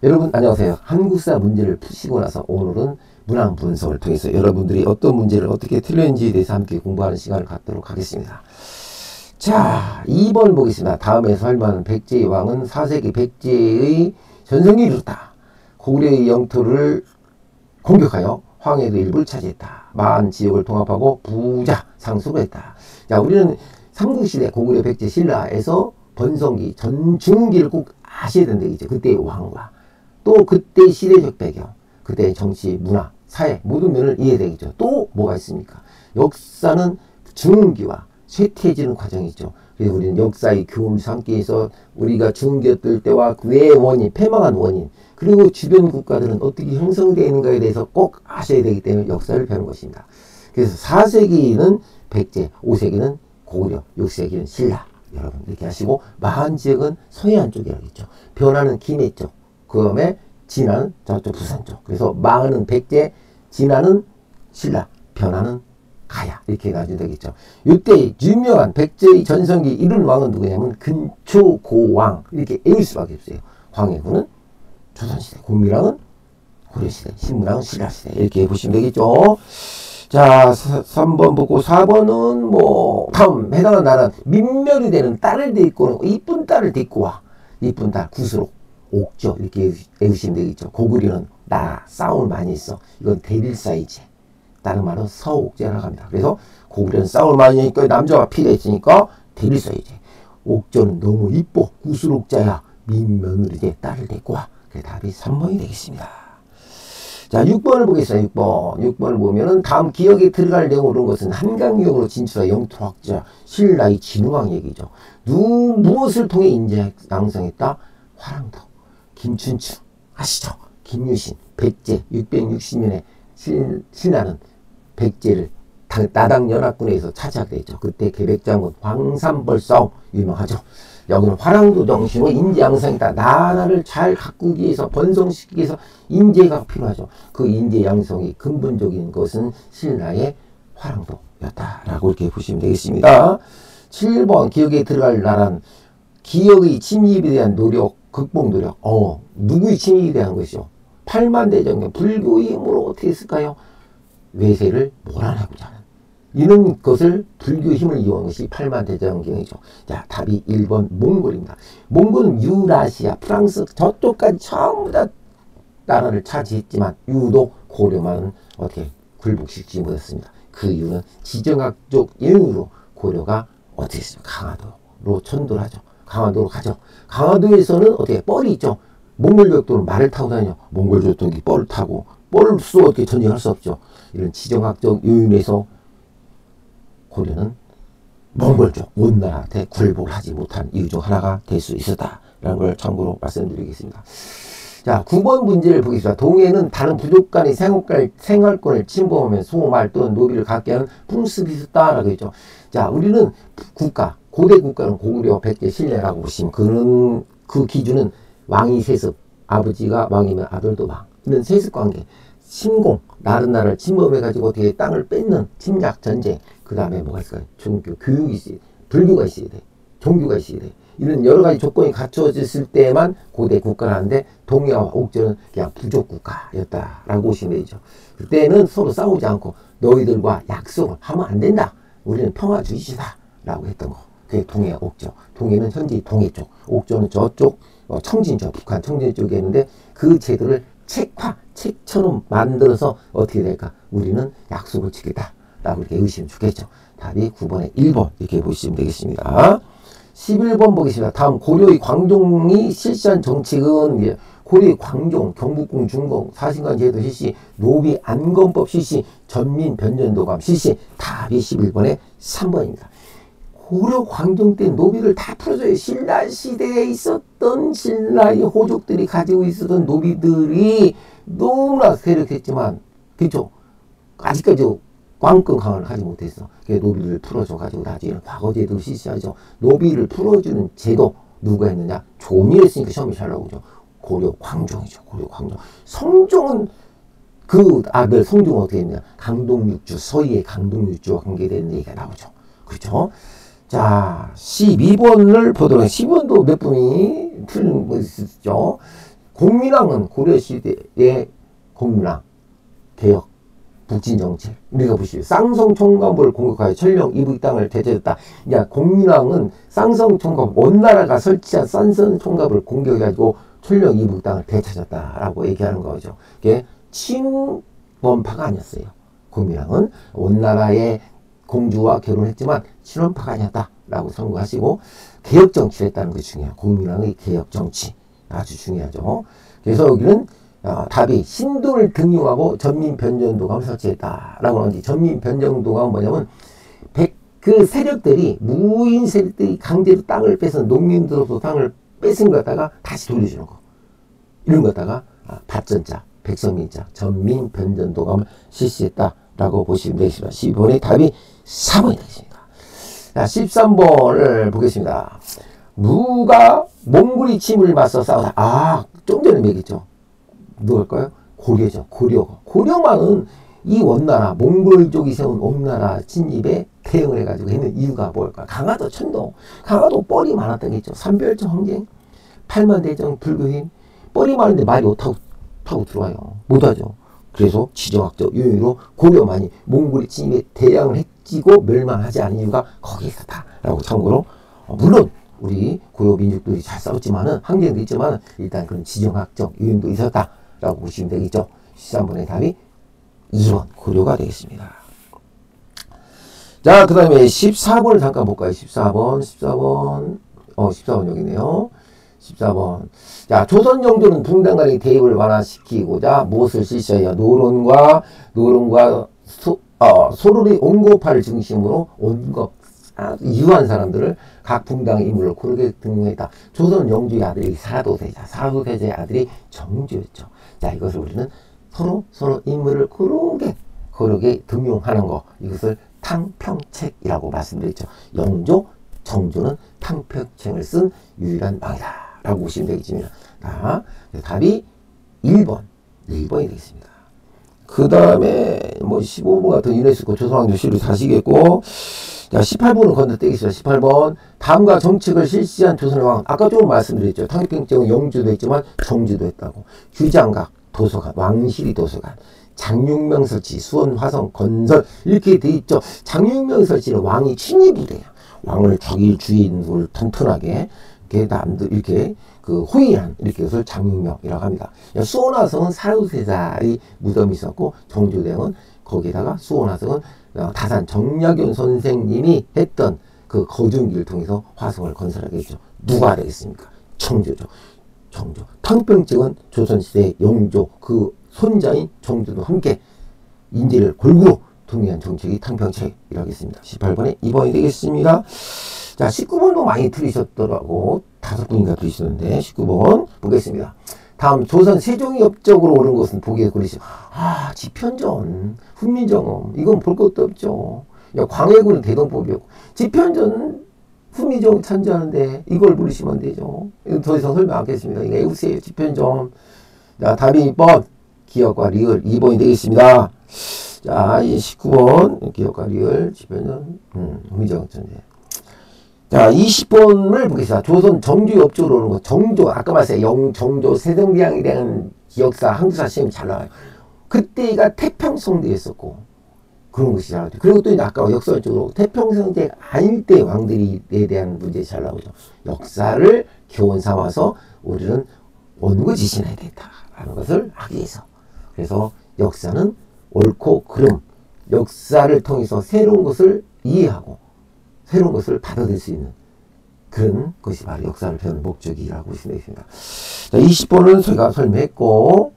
여러분 안녕하세요. 한국사 문제를 푸시고 나서 오늘은 문항 분석을 통해서 여러분들이 어떤 문제를 어떻게 틀렸는지에 대해서 함께 공부하는 시간을 갖도록 하겠습니다. 자, 2번 보겠습니다. 다음에 설명하는 백제의 왕은 4세기 백제의 전성기를 이뤘다. 고구려의 영토를 공격하여 황해도 일부를 차지했다. 마한 지역을 통합하고 부자 상수로 했다. 자, 우리는 삼국시대 고구려 백제 신라에서 번성기 전중기를 꼭 아셔야 된다. 이제 그때의 왕과 또 그때 시대적 배경, 그때의 정치, 문화, 사회 모든 면을 이해되겠죠. 또 뭐가 있습니까? 역사는 중기와 쇠퇴해지는 과정이죠. 그래서 우리는 역사의 교훈을 삼기 위해서 우리가 중기였을 때와 왜 원인, 패망한 원인, 그리고 주변 국가들은 어떻게 형성되어 있는가에 대해서 꼭 아셔야 되기 때문에 역사를 배우는 것입니다. 그래서 4세기는 백제, 5세기는 고구려, 6세기는 신라. 여러분 이렇게 하시고, 마한 지역은 서해안 쪽이라고 했죠. 변화는 김해 쪽, 그 다음에 진화는 저쪽 부산 쪽. 그래서 마한은 백제, 진화는 신라, 변화는 가야. 이렇게 해가지고 되겠죠. 이때 유명한 백제의 전성기 이룬 왕은 누구냐면 근초고왕. 이렇게 애울 수밖에 없어요. 황해군은 조선시대, 공민왕은 고려시대, 신문왕은 신라시대. 이렇게 보시면 되겠죠. 자, 3번 보고 4번은 뭐 다음 해당하는 나라는 민멸이 되는 딸을 데리고 이쁜 딸을 데리고 와. 이쁜 딸 구스록 옥저 이렇게 외우시면 되겠죠. 고구려는 나라 싸움을 많이 했어. 이건 대릴사이제. 다른 말은 서옥제라고 합니다. 그래서 고구려는 싸움을 많이 하니까 남자가 필요했으니까 대릴사이제. 옥저는 너무 이뻐. 구스록자야. 민며느리제 딸을 데리고 와. 그게 답이 3번이 되겠습니다. 자, 6번을 보겠습니다. 6번을 보면은 다음 기억에 들어갈 내용으로 것은 한강유역으로 진출한 영토 확자, 신라의 진흥왕 얘기죠. 무엇을 통해 인재 양성했다? 화랑도, 김춘추, 아시죠? 김유신, 백제, 660년에 신라는 백제를 나당연합군에서 차지하게 되죠. 그때 계백장군 황산벌싸움 유명하죠. 여기는 화랑도 정신으로 인재 양성이다. 나라를 잘 가꾸기 위해서 번성시키기 위해서 인재가 필요하죠. 그 인재 양성이 근본적인 것은 신라의 화랑도였다라고 이렇게 보시면 되겠습니다. 7번 기억에 들어갈 나라는 기억의 침입에 대한 노력, 극복 노력. 누구의 침입에 대한 것이죠? 팔만대장경 불교의 힘으로 어떻게 했을까요? 외세를 몰아내고자 하는 이런 것을 불교의 힘을 이용한 것이 팔만대장경이죠. 자, 답이 1번 몽골입니다. 몽골은 유라시아, 프랑스 저쪽까지 전부 다 나라를 차지했지만 유독 고려만은 어떻게 굴복시키지 못했습니다. 그 이유는 지정학적 이유로 고려가 어떻게 했습니까? 강화도로 천도를 하죠. 강화도로 가죠. 강화도에서는 어떻게 뻘이 있죠. 몽골 벽도는 말을 타고 다녀. 몽골 조통기 뻘을 타고 뻘을 쏘 어떻게 전쟁할 수 없죠. 이런 지정학적 요인에서 고려는 몽골 쪽 원나라한테 굴복을 하지 못한 이유 중 하나가 될 수 있었다라는 걸 참고로 말씀드리겠습니다. 자, 9번 문제를 보겠습니다. 동해는 다른 부족 간의 생활권을 침범하면 소말 또는 노비를 갖게 하는 풍습이 있었다라고 했죠. 자, 우리는 국가, 고대 국가는 고구려, 백제, 신라라고 보시면 그 기준은 왕이 세습, 아버지가 왕이면 아들도 왕. 이런 세습 관계, 침공, 다른 나라를 침범해가지고 어떻게 땅을 뺏는 침략, 전쟁. 그 다음에 뭐가 있을까요? 종교, 교육이 있어야 돼. 불교가 있어야 돼. 종교가 있어야 돼. 이런 여러 가지 조건이 갖춰졌을 때만 고대 국가라는데 동해와 옥저는 그냥 부족 국가였다라고 보시면 되죠. 그때는 서로 싸우지 않고 너희들과 약속을 하면 안 된다. 우리는 평화주의시다. 라고 했던 거. 그게 동해와 옥저. 동해는 현재 동해 쪽. 옥저는 저쪽 청진 쪽, 북한 청진 쪽에 있는데 그 제도를 책처럼 만들어서 어떻게 될까? 우리는 약속을 지키다. 라고 이렇게 의시면 좋겠죠. 답이 9번에 1번 이렇게 보시면 되겠습니다. 11번 보겠습니다. 다음 고려의 광종이 실시한 정책은 고려의 광종, 경복궁 준공, 사신관 제도 실시, 노비 안건법 실시, 전민 변전도감 실시. 답이 11번에 3번입니다. 고려 광종 때 노비를 다 풀어줘요. 신라 시대에 있었던 신라의 호족들이 가지고 있었던 노비들이 너무나 세력했지만, 그렇죠? 아직까지 관권 강화를 하지 못했어. 노비를 풀어줘가지고 나중에 과거제도를 실시하죠. 노비를 풀어주는 제도 누가 했느냐? 조미 했으니까 시험이 잘 나오죠. 고려 광종이죠. 고려 광종. 성종은 그 아들 성종은 어떻게 했느냐? 강동육주, 서희의 강동육주와 관계되는 얘기가 나오죠. 그렇죠? 자, 12번을 보도록 해요. 12번도 몇 분이 틀린 거 있었죠. 공민왕은 고려시대의 공민왕, 개혁, 북진정책. 우리가 보시죠. 쌍성총관부를 공격하여 천령 이북 땅을 대제했다. 야, 공민왕은 쌍성총관부, 원나라가 설치한 쌍성총관부를 공격해가지고 천령 이북 땅을 되찾았다라고 얘기하는 거죠. 이게 친원파가 아니었어요. 공민왕은 원나라의 공주와 결혼했지만 친원파가 아니었다라고 선고하시고 개혁정치를 했다는 것이 중요해요. 공민왕의 개혁정치. 아주 중요하죠. 그래서 여기는 답이 신도를 등용하고 전민변전도감을 설치했다라고 하는지, 전민변전도감은 뭐냐면 그 세력들이, 무인 세력들이 강제로 땅을 뺏어 농민들로부터 땅을 뺏은 것 갖다가 다시 돌려주는 거, 이런 것 갖다가 밭전자, 백성민자, 전민변전도감을 실시했다라고 보시면 되겠습니다. 12번의 답이 4번이 되겠습니다. 자, 13번을 보겠습니다. 누가 몽골이 침을 맞서 싸우다. 좀 전에 얘기했죠. 누굴까요? 고려죠. 고려만은 이 원나라, 몽골족이 세운 원나라 진입에 대응을 해가지고 했는 이유가 뭘까? 강화도, 천도. 강화도 뻘이 많았던 게 있죠. 삼별정 항쟁, 팔만대정, 불교힘. 뻘이 많은데 말이 타고 들어와요. 못하죠. 그래서 지정학적 요인으로 고려만이 몽골의 침입에 대항을 했지고 멸망하지 않은 이유가 거기에 있었다라고 참고로, 물론 우리 고려 민족들이 잘 싸웠지만은, 항쟁도 있지만 일단 그런 지정학적 요인도 있었다라고 보시면 되겠죠. 13번의 답이 2번 고려가 되겠습니다. 자, 그 다음에 14번을 잠깐 볼까요? 14번 여기 있네요. 14번. 자, 조선 영조는 붕당 간의 대립을 완화시키고자 무엇을 실시하여 노론과 소론의 온고파를 중심으로 유한 사람들을 각 붕당의 인물로 고르게 등용했다. 조선 영조의 아들이 사라도세자의 아들이 정조였죠. 자, 이것을 우리는 서로 인물을 고르게 등용하는 거, 이것을 탕평책이라고 말씀드렸죠. 영조, 정조는 탕평책을 쓴 유일한 왕이다 라고 보시면 되겠습니다. 자, 답이 1번이 되겠습니다. 그 다음에 15번 같은 유네스코 조선왕조 시를 다시겠고, 자, 18번은 건너뛰겠습니다. 18번. 다음과 정책을 실시한 조선의 왕은, 아까 조금 말씀드렸죠. 탕평책은 영주도 했지만 정주도 했다고. 규장각, 도서관, 왕실이 도서관, 장육명 설치, 수원, 화성, 건설, 이렇게 돼 있죠. 장육명 설치는 왕이 친위부대예요. 왕을 적일 주인을 튼튼하게, 이렇게 남들, 이렇게, 호위한, 이렇게 것을 장육명이라고 합니다. 수원, 화성은 사유세자의 무덤이 있었고, 정주대왕은 거기에다가 수원, 화성은 다산 정약용 선생님이 했던 그 거중기를 통해서 화성을 건설하게 했죠. 누가 되겠습니까? 정조죠. 정조. 탕평책은 조선시대 영조 그 손자인 정조도 함께 인재를 골고루 통일한 정책이 탕평책이라고 하겠습니다. 18번에 2번이 되겠습니다. 자, 19번도 많이 틀리셨더라고. 5분인가 틀리셨는데 19번 보겠습니다. 다음 조선 세종이 업적으로 오른 것은 보기에 그리시죠. 지편전, 훈민정음, 이건 볼 것도 없죠. 광해군은 대동법이었고, 지편전은 훈민정음 찬조하는데 이걸 부르시면 안 되죠. 더 이상 설명 안 하겠습니다. 이거 외우세요. 지편전. 자, 답이 2번 기억과 리을 2번이 되겠습니다. 자, 19번 기억과 리을 지편전, 훈민정음 찬조. 자, 20번을 보겠습니다. 조선 정주의 업적으로 오는 거. 정조, 아까 말했어요. 정조, 세종대왕에 대한 기억사, 한국사 시험이 잘 나와요. 그때가 태평성대였었고, 그런 것이 잘 나와요. 그리고 또 아까 역사적으로 태평성대 아닐 때 왕들에 대한 문제 잘 나오죠. 역사를 교훈 삼아서 우리는 원고지신해야 되겠다라는 것을 하기 위해서. 그래서 역사는 옳고 그름, 역사를 통해서 새로운 것을 이해하고, 새로운 것을 받아들일 수 있는 그런 것이 바로 역사를 배우는 목적이라고 보시면 되겠습니다. 자, 20번은 저희가 설명했고,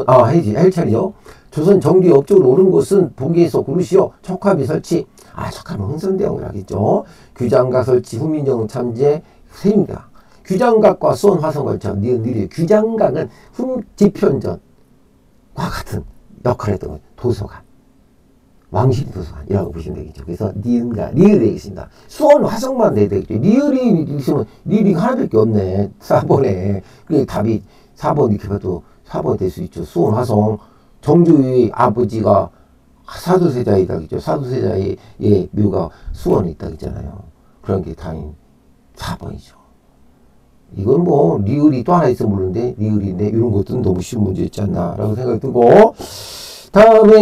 할 차례죠. 조선 정규 업적으로 오른 것은 보기에서 고르시오. 척화비 설치. 척화는 흥선대왕을 하겠죠. 규장각 설치, 훈민정음 참제, 세임대왕. 규장각과 수원 화성걸쳐, 니은 규장각은 지편전과 같은 역할을 했던 거예요. 도서관. 왕실 도서관이라고 보시면 되겠죠. 그래서 니은과 리을이 되겠습니다. 수원 화성만 내야 되겠죠. 리을이 있으면 리을이 하나밖에 없네. 4번에. 그게 답이 4번 이렇게 봐도 4번이 될 수 있죠. 수원 화성. 정조의 아버지가 사도세자이다 그죠. 사도세자의 묘가 수원에 있다 그잖아요. 그런 게 당연히 4번이죠. 이건 뭐 리을이 또 하나 있어 모르는데 리을인데 이런 것도 너무 쉬운 문제 있지 않나 라고 생각이 들고, 다음에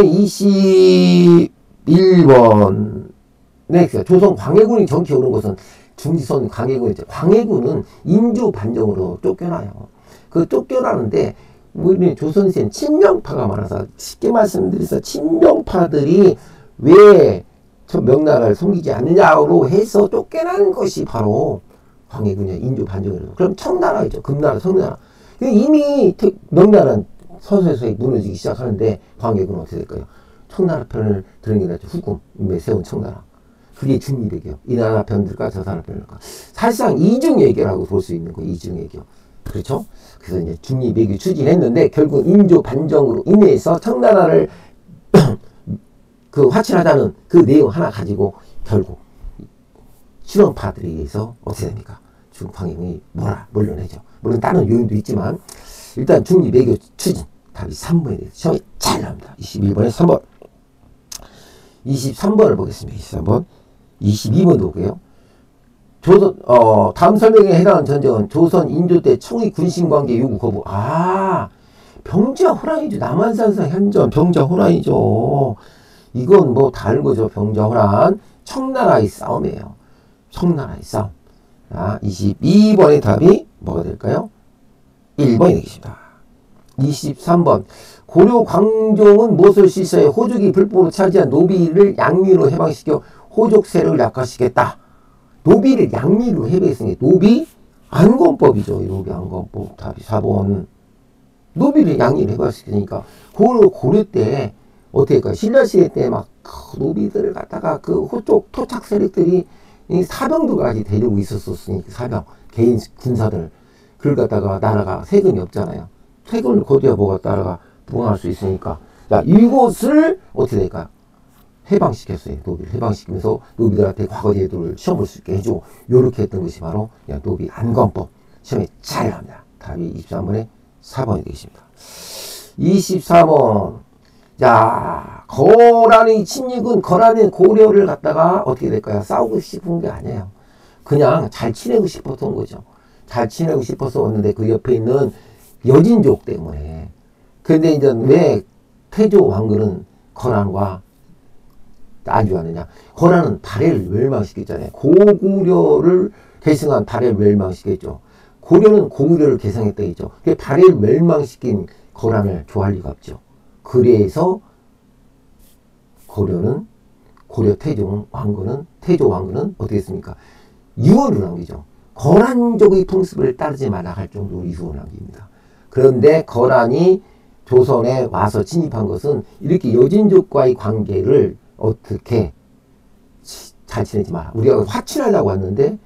21번 넥스트. 조선 광해군이 정치 오른 것은 중지선 광해군이죠. 광해군은 인조 반정으로 쫓겨나요. 그 쫓겨나는데 우리 조선시대는 친명파가 많아서, 쉽게 말씀드려서 친명파들이 왜 저 명나라를 섬기지 않느냐로 해서 쫓겨나는 것이 바로 광해군이야. 인조 반정으로. 그럼 청나라이죠. 금나라, 청나라. 이미 명나라는 서서히 무너지기 시작하는데 광해군은 어떻게 될까요? 청나라 편을 드는 게 낫죠. 후금에 세운 청나라. 그게 중립외교. 이 나라 편들까 저 나라 편들까. 사실상 이중외교라고 볼 수 있는 거예요. 이중외교. 그렇죠? 그래서 이제 중립외교 추진했는데 결국 인조 반정으로 인해서 청나라를 그 화친하자는 그 내용 하나 가지고 결국 실험파들에 의해서 어떻게 됩니까? 중광해군이 물러내죠. 물론 다른 요인도 있지만 일단 중립외교 추진. 답이 3번에 대해서 시험이 잘 나옵니다. 21번에 3번. 23번을 보겠습니다. 23번. 22번도 보고요. 조선, 다음 설명에 해당하는 전쟁은 조선 인조 때 청의 군신관계 요구 거부. 병자호란이죠. 남한산성 현전 병자호란이죠. 이건 뭐 다른 거죠. 병자호란. 청나라의 싸움이에요. 청나라의 싸움. 자, 22번의 답이 뭐가 될까요? 1번이 되겠습니다. 23번. 고려 광종은 무엇을 실시해 호족이 불법으로 차지한 노비를 양미로 해방시켜 호족 세력을 약화시켰다. 노비를 양미로 해방했으니 노비 안건법이죠. 노비 안건법. 답이 4번. 노비를 양미로 해방시키니까 고려 때 어떻게 할까요? 신라시대 때 막 노비들을 갖다가 그 호족 토착 세력들이 사병들까지 데리고 있었으니까 사병 개인 군사들 그걸 갖다가 나라가 세금이 없잖아요. 세금을 거둬야 뭐가 나라가 부강할 수 있으니까, 자, 이것을 어떻게 될까요? 해방시켰어요. 노비를 해방시키면서 노비들한테 과거 제도를 시험 볼 수 있게 해주고, 요렇게 했던 것이 바로 노비 안건법. 시험에 잘 나옵니다. 답이 23번에 4번이 되겠습니다. 24번. 자, 거란의 침략은 거란의 고려를 갖다가 어떻게 될까요? 싸우고 싶은 게 아니에요. 그냥 잘 지내고 싶었던 거죠. 잘 지내고 싶어서 왔는데 그 옆에 있는 여진족 때문에. 근데 이제 왜 태조 왕건은 거란과 안주하느냐? 거란은 발해를 멸망시켰잖아요. 고구려를 계승한 발해를 멸망시켰죠. 고려는 고구려를 계승했다 했죠. 그 발해를 멸망시킨 거란을 좋아할 리가 없죠. 그래서 고려 태조 왕건은 어떻게 했습니까? 유언을 남기죠. 거란족의 풍습을 따르지 마라 할 정도로 유언을 남깁니다. 그런데 거란이 조선에 와서 진입한 것은 이렇게 여진족과의 관계를 어떻게 잘 지내지 마라. 우리가 화친하려고 왔는데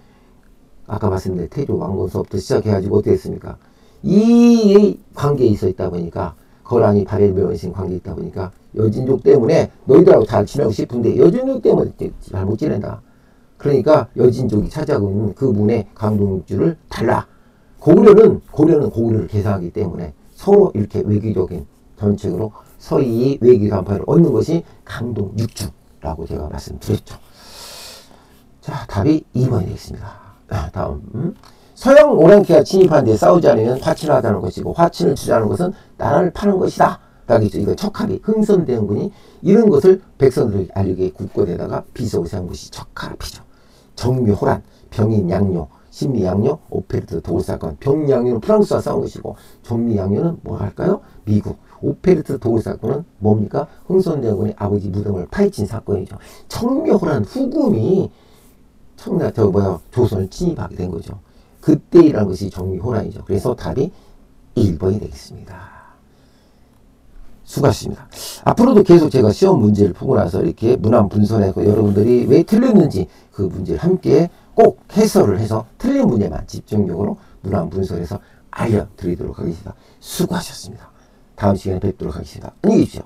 아까 말씀드린 태조 왕건서부터 시작해가지고 어떻게 했습니까? 이 관계에 있다 보니까 거란이 발해를 멸망시킨 관계에 있다 보니까 여진족 때문에 너희들하고 잘 지내고 싶은데 여진족 때문에 잘 못 지낸다. 그러니까 여진족이 차지하고 있는 그 문의 강동육주를 달라. 고구려는 고구려를 계승하기 때문에 서로 이렇게 외교적인 정책으로 서희 외교 간파를 얻는 것이 강동육주라고 제가 말씀드렸죠. 자, 답이 2번이 되겠습니다. 다음. 서양 오랑캐가 침입한 데 싸우지 않으면 화친을 하자는 것이고 화친을 주자는 것은 나라를 파는 것이다. 이거 척합이 흥선대원군이 이런 것을 백성들에게 알리기에 국고에다가 비속을 세운 것이 척합이죠. 정묘호란, 병인양요, 신미양요, 오페르트 도굴사건. 병인양요는 프랑스와 싸운 것이고 정미양요는 뭐 할까요? 미국. 오페르트 도굴사건은 뭡니까? 흥선대원군이 아버지 무덤을 파헤친 사건이죠. 정묘호란 후금이 조선을 침입하게 된 거죠. 그때 일어난 것이 정묘호란이죠. 그래서 답이 1번이 되겠습니다. 수고하셨습니다. 앞으로도 계속 제가 시험 문제를 풀고 나서 이렇게 문항 분석해서 여러분들이 왜 틀렸는지 그 문제를 함께 꼭 해설을 해서 틀린 문제만 집중적으로 문항 분석해서 알려드리도록 하겠습니다. 수고하셨습니다. 다음 시간에 뵙도록 하겠습니다. 안녕히 계십시오.